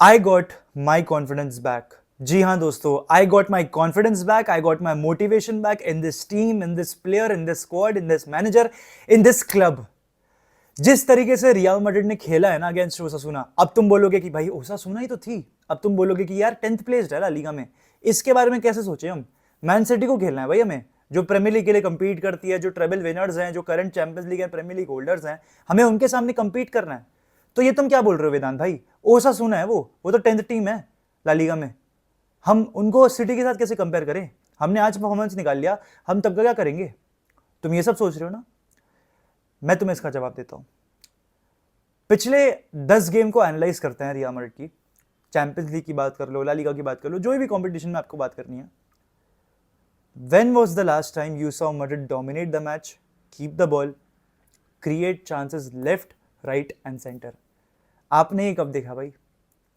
I got my confidence back. जी हाँ दोस्तों, I got my confidence back, I got my motivation back in this team, in this player, in this squad, in this manager, in this club. जिस तरीके से real Madrid ने खेला है ना अगेंस्ट ओसासुना, अब तुम बोलोगे कि भाई ओसासुना ही तो थी। अब तुम बोलोगे कि यार 10th प्लेस्ड है ला लीगा में, इसके बारे में कैसे सोचे हम। मैन सिटी को खेलना है भाई हमें, जो प्रीमियर लीग के लिए कंपीट करती है, जो ट्रेबल विनर्स हैं, जो current Champions League and Premier League holders हैं, हमें उनके सामने कंपीट करना है। तो ये तुम क्या बोल रहे हो वेदांत भाई, ओसासुना है वो तो 10th टीम है ला लीगा में। हम उनको सिटी के साथ कैसे कंपेयर करें। हमने आज परफॉर्मेंस निकाल लिया, हम तब का क्या करेंगे। तुम ये सब सोच रहे हो ना। मैं तुम्हें इसका जवाब देता हूं। पिछले 10 गेम को एनालाइज करते हैं रियल मैड्रिड की। चैंपियंस लीग की बात कर लो, ला लीगा की बात कर लो, जो भी कंपटीशन में आपको बात करनी है। When was the last time you saw Madrid dominate the match, keep the ball, create chances left, right and centre. आपने ये कब देखा भाई,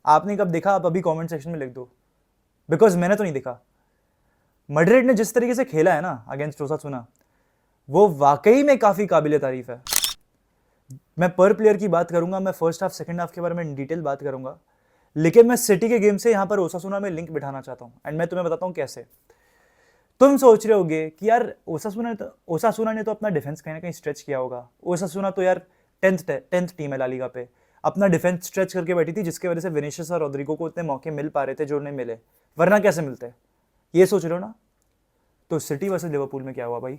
आपने कब देखा। आप अभी कमेंट सेक्शन में लिख दो, बिकॉज मैंने तो नहीं देखा। मैड्रिड ने जिस तरीके से खेला है ना अगेंस्ट ओसासुना, वो वाकई में काफी काबिले तारीफ है। मैं पर प्लेयर की बात करूंगा, मैं फर्स्ट हाफ सेकंड हाफ के बारे में डिटेल बात करूंगा, लेकिन मैं सिटी के गेम से यहां पर ओसासुना में लिंक बिठाना चाहता हूं। एंड मैं तुम्हें बताता हूं कैसे। तुम सोच रहे होगे कि यार ओसासुना ने तो अपना डिफेंस कहीं ना कहीं स्ट्रेच किया होगा। ओसासुना तो यार 10th टीम है ला लीगा पे, अपना डिफेंस स्ट्रेच करके बैठी थी, जिसकी वजह से विनीशियस और रोड्रिगो को इतने मौके मिल पा रहे थे जो नहीं मिले, वरना कैसे मिलते। ये सोच रहे हो ना। तो सिटी वर्सेस लिवरपूल में क्या हुआ भाई।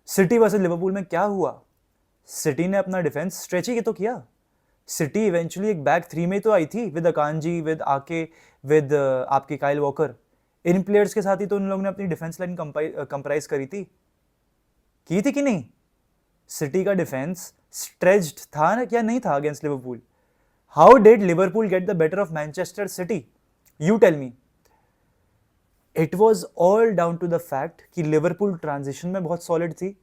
सिटी वर्सेस लिवरपूल में क्या हुआ। सिटी ने अपना डिफेंस स्ट्रेच ही तो किया। सिटी इवेंचुअली एक बैक थ्री में तो आई थी, विद अकांजी, विद आके, विद आपके काइल वॉकर। इन प्लेयर्स के साथ ही तो उन लोगों ने अपनी डिफेंस लाइन कंप्राइज करी थी कि नहीं। सिटी का डिफेंस स्ट्रेच्ड था ना, क्या नहीं था against Liverpool. How did Liverpool get the better of Manchester City, you tell me. It was all down to the fact कि लिवरपूल ट्रांजिशन में बहुत सॉलिड थी,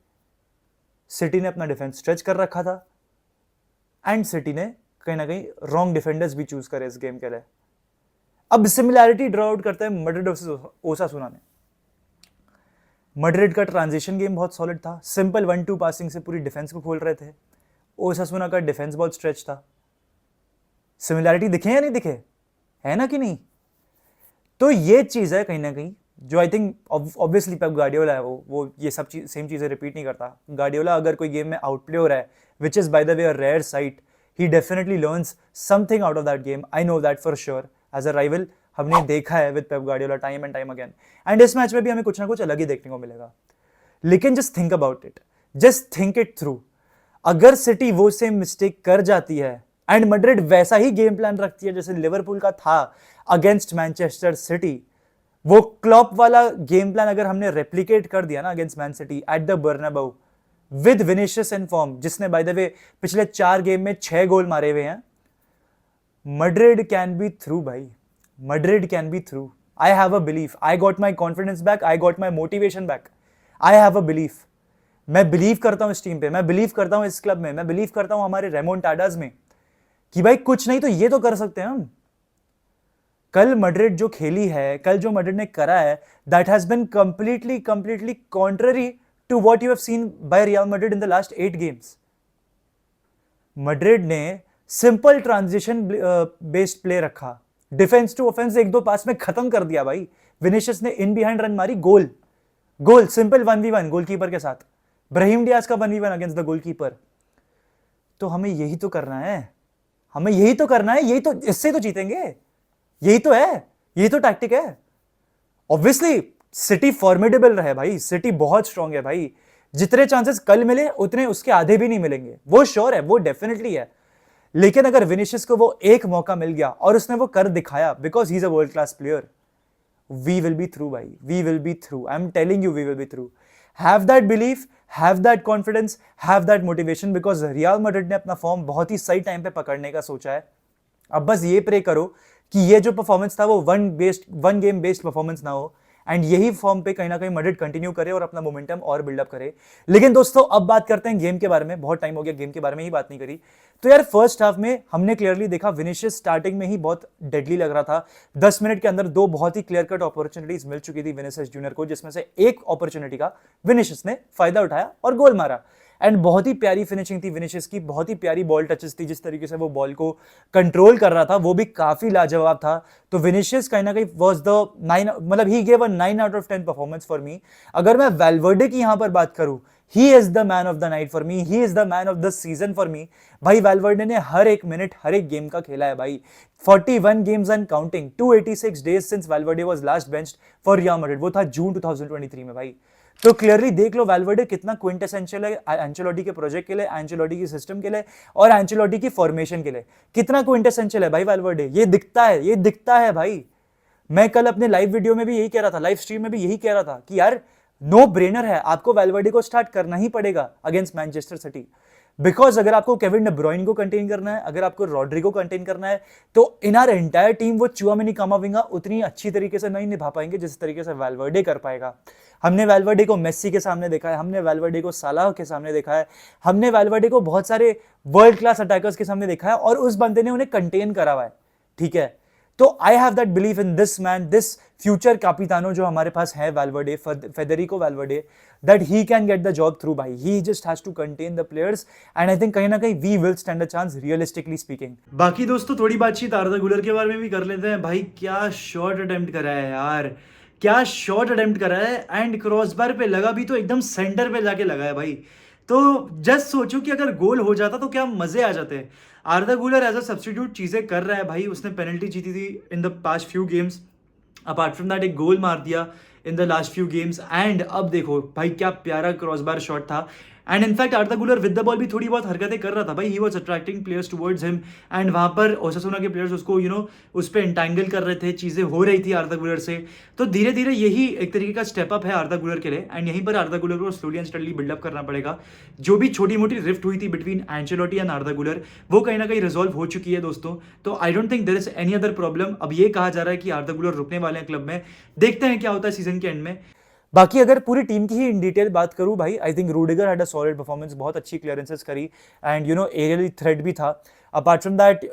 सिटी ने अपना डिफेंस स्ट्रेच कर रखा था, एंड सिटी ने कहीं ना कहीं रॉन्ग डिफेंडर्स भी चूज करे इस गेम के लिए। अब सिमिलैरिटी ड्रॉ आउट करता है मैड्रिड वर्सेस ओसासुना में। मैड्रिड का ट्रांजिशन गेम बहुत सॉलिड था, सिंपल 1-2 पासिंग से पूरी डिफेंस को खोल रहे थे। ओसासुना का डिफेंस बहुत स्ट्रेच था। सिमिलैरिटी दिखे या नहीं दिखे, है ना कि नहीं। तो ये चीज है कहीं ना कहीं जो I think obviously Pep Guardiola है, वो ये सब सेम चीजें रिपीट नहीं करता। गार्डियोला अगर कोई गेम में आउटप्ले हो रहा है, which is by the way a rare sight, he definitely learns something out of that game. I know that for sure. As a rival हमने देखा है with Pep Guardiola time and time again, and इस match में भी हमें कुछ ना कुछ अलग ही देखने को मिलेगा। लेकिन just think about it, just think it through. अगर सिटी वो सेम मिस्टेक कर जाती है एंड मैड्रिड वैसा ही गेम प्लान रखती है जैसे लिवरपूल का था अगेंस्ट मैनचेस्टर सिटी, वो क्लॉप वाला गेम प्लान अगर हमने रेप्लिकेट कर दिया ना against man city at the बर्नाबाउ with Vinicius in form, जिसने बाय द वे पिछले 4 गेम में 6 गोल मारे हुए हैं, मैड्रिड कैन बी थ्रू भाई। Madrid can be through. I have a belief, I got my confidence back, I got my motivation back, I have a belief. मैं believe करता हूं इस टीम पे, मैं बिलीव करता हूं इस क्लब में, मैं बिलीव करता हूं हमारे रेमोंटाडास में, कि भाई कुछ नहीं तो ये तो कर सकते हैं हम। कल मैड्रिड जो खेली है, कल जो मैड्रिड ने करा है, that has been completely contrary to what you have seen by Real Madrid in the last 8 games. Madrid ने सिंपल ट्रांजिशन बेस्ड प्ले रखा, डिफेंस टू ऑफेंस 1-2 पास में खत्म कर दिया भाई। विनीशियस ने इन बिहाइंड रन मारी, गोल गोल, सिंपल 1v1 गोलकीपर के साथ। ब्राहिम डियाज का 1v1 अगेंस्ट द गोलकीपर। तो हमें यही तो करना है, हमें यही तो करना है, यही तो, इससे तो जीतेंगे, यही तो है, यही तो टैक्टिक है। ऑब्वियसली सिटी फॉर्मिडेबल रहे भाई, सिटी बहुत स्ट्रांग है भाई। जितने चांसेस कल मिले उतने उसके आधे भी नहीं मिलेंगे, वो श्योर है, वो डेफिनेटली है। लेकिन अगर विनीशियस को वो एक मौका मिल गया और उसने वो कर दिखाया, because he is a world class player, we will be through भाई, we will be through. I am telling you, we will be through. Have that belief, have that confidence, have that motivation, because Real Madrid ने अपना form बहुत ही सही time पे पकड़ने का सोचा है। अब बस ये प्रे करो कि ये जो परफॉर्मेंस था वो वन गेम बेस्ड परफॉर्मेंस ना हो, एंड यही फॉर्म पे कहीं ना कहीं मैड्रिड कंटिन्यू करे और अपना मोमेंटम और बिल्डअप करे। लेकिन दोस्तों अब बात करते हैं गेम के बारे में। बहुत टाइम हो गया गेम के बारे में ही बात नहीं करी। तो यार फर्स्ट हाफ में हमने क्लियरली देखा विनीशियस स्टार्टिंग में ही बहुत डेडली लग रहा था। 10 मिनट के अंदर 2 बहुत ही क्लियर कट अपॉर्चुनिटीज मिल चुकी थी विनीशियस जूनियर को, जिसमें से एक अपॉर्चुनिटी का विनीशियस ने फायदा उठाया और गोल मारा। एंड बहुत ही प्यारी फिनिशिंग थी विनिशियस की, बहुत ही प्यारी बॉल टचेस थी, जिस तरीके से वो बॉल को कंट्रोल कर रहा था वो भी काफी लाजवाब था। तो विनिशियस कहीं ना कहीं वाज द 9, मतलब he gave a 9 out of 10 performance for me. अगर मैं वैल्वर्डे की यहां पर बात करूं, he is the man of the night for me, he is the man of the season for me. भाई वैल्वर्डे ने हर एक मिनट हर एक गेम का खेला है भाई। 41 games and counting, 286 days since Valverde was last benched for Real Madrid, वो था जून 2023 में भाई। तो क्लियरली देख लो वैल्वर्डे कितना क्विंटेसेंशियल है एंचेलोटी के प्रोजेक्ट के लिए, एंचेलोटी के सिस्टम के लिए और एंचेलोटी की फॉर्मेशन के लिए। कितना क्विंटेसेंशियल है भाई वैल्वर्डे, ये दिखता है, ये दिखता है भाई। मैं कल अपने लाइव वीडियो में भी यही कह रहा था, लाइव स्ट्रीम में भी यही कह रहा था कि यार नो ब्रेनर है, आपको वैल्वर्डे को स्टार्ट करना ही पड़ेगा अगेंस्ट मैनचेस्टर सिटी। बिकॉज अगर आपको केविन डी ब्रुयने को कंटेन करना है, अगर आपको रॉड्री को कंटेन करना है, तो इन आर एंटायर टीम वो चुआमेनी कामाविंगा उतनी अच्छी तरीके से नहीं निभा पाएंगे जिस तरीके से वैल्वर्डे कर पाएगा। हमने वैल्वर्डे को मेस्सी के सामने देखा है, हमने वैल्वर्डे को सालाह के सामने देखा है, हमने वैल्वर्डे को बहुत सारे वर्ल्ड क्लास अटैकर्स के सामने देखा है और उस बंदे ने उन्हें कंटेन करा हुआ है, ठीक है। तो I have that believe in this man, this future capitano जो हमारे पास है Valverde, Federico Valverde, that he can get the job through भाई। he just has to contain the players and I think कहीं ना कहीं we will stand a chance realistically speaking। बाकी दोस्तों थोड़ी बातचीत आर्दा गुलर के बारे में भी कर लेते हैं भाई। क्या शॉट अटेम्प्ट करा है यार, क्या शॉट अटेम्प्ट करा है, एंड क्रॉसबार पे लगा भी तो एकदम सेंटर पे जाके लगा है भाई। तो जस्ट सोचो कि अगर गोल हो जाता तो क्या मजे आ जाते। आर्दा गुलर एज अ सब्स्टिट्यूट चीजें कर रहा है भाई, उसने पेनल्टी जीती थी in the past few games, apart from that एक गोल मार दिया इन the last few games, and अब देखो भाई क्या प्यारा क्रॉसबार शॉट था। एंड इनफैक्ट आर्दा गुलर विद द बॉल भी थोड़ी बहुत हरकतें कर रहा था भाई, he was attracting players towards him, and वहां पर ओसासुना के प्लेयर्स उसको उस पर इंटैंगल कर रहे थे, चीजें हो रही थी आर्दा गुलर से। तो धीरे धीरे यही एक तरीके का स्टेप अप है आर्दा गुलर के लिए, एंड यहीं पर आर्दा गुलर को स्लोली एंड स्टडली बिल्डअप करना पड़ेगा। जो भी छोटी मोटी रिफ्ट हुई थी बिटवीन एंचेलोटी एंड आर्दा गुलर, वो कहीं ना कहीं रिजॉल्व हो चुकी है दोस्तों। तो I don't think there is any other problem. अब ये कहा जा रहा है कि आर्दा गुलर रुकने वाले हैं क्लब में, देखते हैं क्या होता है सीजन के एंड में। बाकी अगर पूरी टीम की ही इन डिटेल बात करूं भाई, I think Rudiger had a solid performance, बहुत अच्छी क्लियरेंसेस करी, एंड एरियल थ्रेड भी था। अपार्ट फ्रॉम दैट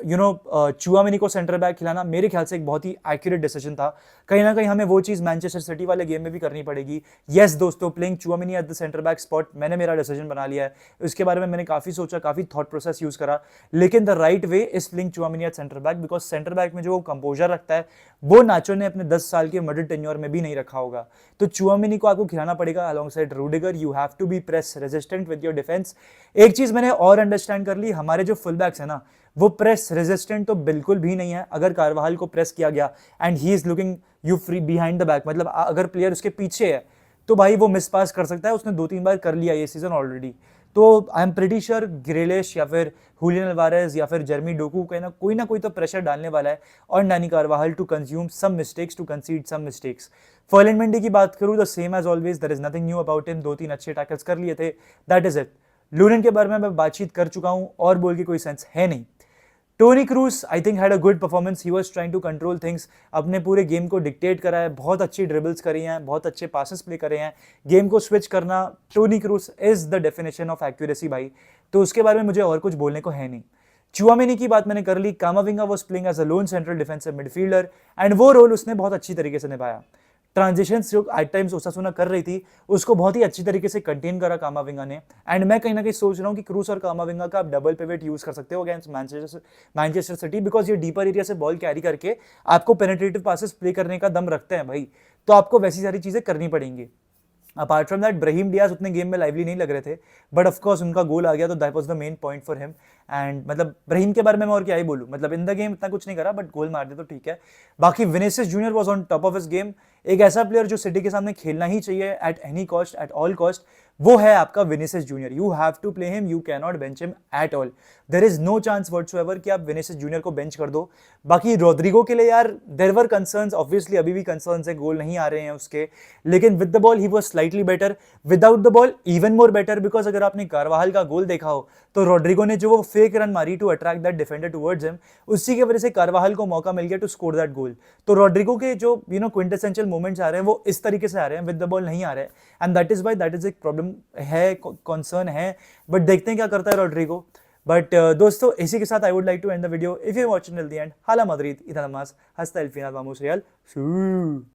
चुआमेनी को सेंटर बैक खिलाना मेरे ख्याल से एक बहुत ही एक्यूरेट डिसीजन था। कहीं ना कहीं हमें वो चीज़ मैनचेस्टर सिटी वाले गेम में भी करनी पड़ेगी। येस दोस्तों, playing Tchouameni at the centre back spot, मैंने मेरा डिसीजन बना लिया है, इसके बारे में मैंने काफ़ी सोचा, काफ़ी थॉट प्रोसेस यूज़ करा, लेकिन the right way is playing Tchouameni at centre back, because centre back में जो वो कंपोजर रखता है वो नाचो ने अपने 10 साल के मिडिल टेन्योर में भी नहीं रखा होगा। तो चुआमेनी को आपको खिलाना पड़ेगा alongside Rudiger. You have to be press resistant with your defence. एक चीज़ मैंने और अंडरस्टैंड कर ली, हमारे जो फुल बैक्स है ना, वो प्रेस रेजिस्टेंट तो बिल्कुल भी नहीं है। अगर कारवाहल को प्रेस किया गया and he is looking you free behind the back, मतलब अगर प्लेयर उसके पीछे है तो भाई वो मिस पास कर सकता है, उसने 2-3 बार कर लिया ये सीजन ऑलरेडी। तो I am pretty sure Grealish या फिर हुलियन अल्वारेज या फिर जर्मी डोकू कोई ना कोई तो प्रेशर डालने वाला है और Dani Carvajal to consume some mistakes, to concede some mistakes. Ferland Mendy की बात करूँ तो same as always, there is nothing new about him, 2-3 अच्छे टैकल्स कर लिए थे, दैट इज इट। लूनेन के बारे में मैं बातचीत कर चुका हूं और बोल के कोई सेंस है नहीं। Toni Kroos I think had a good performance, he was trying to control things, अपने पूरे गेम को डिक्टेट करा है, बहुत अच्छी ड्रिबल्स करी हैं, बहुत अच्छे पासेस प्ले करे हैं, गेम को स्विच करना, Toni Kroos is the definition of accuracy भाई। तो उसके बारे में मुझे और कुछ बोलने को है नहीं। चुआमेनी की बात मैंने कर ली, Camavinga was playing as a lone central defensive midfielder and वो रोल उसने बहुत अच्छी तरीके से निभाया। ट्रांजिशंस जो एट टाइम्स ओसासुना कर रही थी उसको बहुत ही अच्छी तरीके से कंटेन करा कामाविंगा ने, एंड मैं कहीं ना कहीं सोच रहा हूँ कि क्रूस और कामाविंगा का आप डबल पिवट यूज कर सकते हो अगेंस्ट मैनचेस्टर सिटी, बिकॉज ये डीपर एरिया से बॉल कैरी करके आपको पेनिट्रेटिव पासेस प्ले करने का दम रखते हैं भाई, तो आपको वैसी सारी चीजें करनी पड़ेंगी। अपार्ट फ्रॉम दैट ब्रहीम डियाज उतने गेम में लाइवली नहीं लग रहे थे, बट ऑफकोर्स उनका गोल आ गया तो that was the main point for him. And मतलब ब्रहीम के बारे में मैं और क्या ही बोलूं, मतलब इन द गेम इतना कुछ नहीं करा बट गोल मार दिया तो ठीक है। बाकी Vinicius junior was on top of his game, एक ऐसा प्लेयर जो सिटी के सामने खेलना ही चाहिए at any cost, at all cost, वो है आपका Vinicius Junior. You have to play him, you can not bench him at all, there is no chance whatsoever कि आप विनीसियस जूनियर को बेंच कर दो। बाकी रोड्रिगो के लिए यार देयर वर कंसर्न्स, ऑब्वियसली अभी भी कंसर्न्स है, गोल नहीं आ रहे हैं उसके, लेकिन with the ball he was slightly better, without the ball even more better, because अगर आपने कारवाहल का गोल देखा हो तो रोड्रिगो ने जो वो फेक रन मारी to attract that defender towards him, उसी की वजह से कारवाहल को मौका मिल गया टू स्कोर दैट गोल। तो रोड्रिगो के जो क्विंटेसेंशियल मोमेंट्स आ रहे हैं वो इस तरीके से आ रहे हैं, विद द बॉल नहीं आ रहे हैं, and that is why that is एक प्रॉब्लम है, कंसर्न है, बट देखते हैं क्या करता है रोड्रिगो। बट दोस्तों इसी के साथ I would like to end the video. If you watching till the end, hala Madrid, इतना नमाज, हस्ता एल फिनाल वामोस रियल।